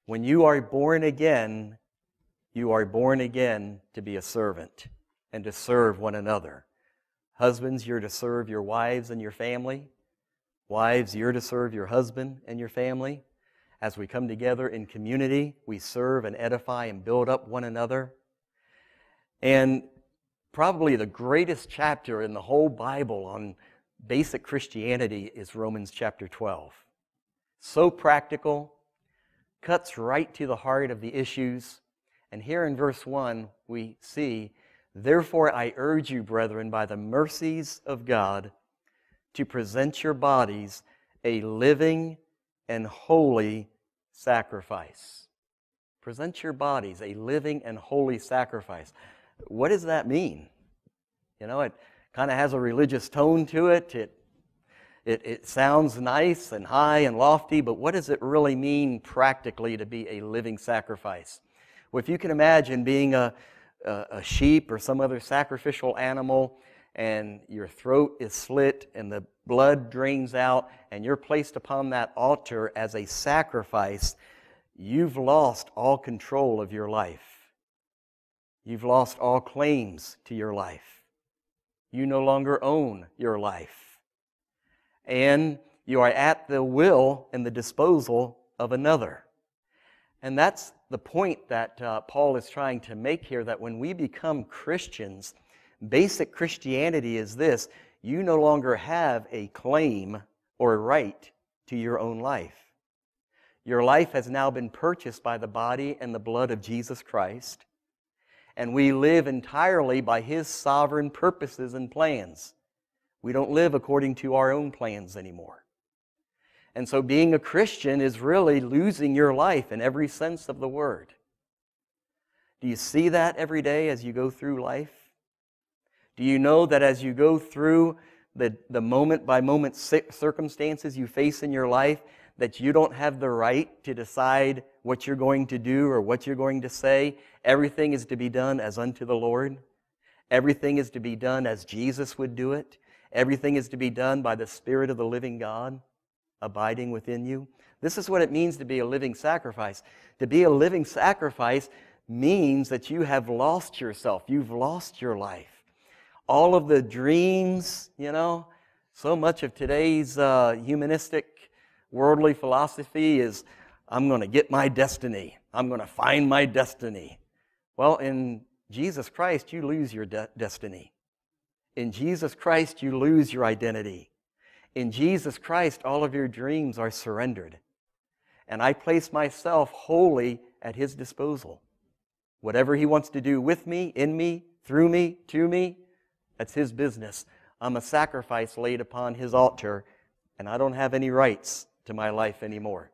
When you are born again to be a servant and to serve one another. Husbands, you're to serve your wives and your family. Wives, you're to serve your husband and your family. As we come together in community, we serve and edify and build up one another. And probably the greatest chapter in the whole Bible on basic Christianity is Romans chapter 12. So practical, cuts right to the heart of the issues. And here in verse 1, we see, "Therefore I urge you, brethren, by the mercies of God, to present your bodies a living and holy sacrifice." Present your bodies a living and holy sacrifice. What does that mean? You know, it kind of has a religious tone to it. It sounds nice and high and lofty, but what does it really mean practically to be a living sacrifice? Well, if you can imagine being a sheep or some other sacrificial animal, and your throat is slit and the blood drains out, and you're placed upon that altar as a sacrifice, you've lost all control of your life. You've lost all claims to your life. You no longer own your life. And you are at the will and the disposal of another. And that's the point that Paul is trying to make here, that when we become Christians, basic Christianity is this: you no longer have a claim or a right to your own life. Your life has now been purchased by the body and the blood of Jesus Christ, and we live entirely by His sovereign purposes and plans. We don't live according to our own plans anymore. And so being a Christian is really losing your life in every sense of the word. Do you see that every day as you go through life? Do you know that as you go through the moment-by-moment circumstances you face in your life, that you don't have the right to decide what you're going to do or what you're going to say? Everything is to be done as unto the Lord. Everything is to be done as Jesus would do it. Everything is to be done by the Spirit of the living God abiding within you. This is what it means to be a living sacrifice. To be a living sacrifice means that you have lost yourself. You've lost your life. All of the dreams, so much of today's humanistic, worldly philosophy is, I'm going to get my destiny. I'm going to find my destiny. Well, in Jesus Christ, you lose your destiny. In Jesus Christ, you lose your identity. In Jesus Christ, all of your dreams are surrendered. And I place myself wholly at His disposal. Whatever He wants to do with me, in me, through me, to me, that's His business. I'm a sacrifice laid upon His altar, and I don't have any rights to my life anymore.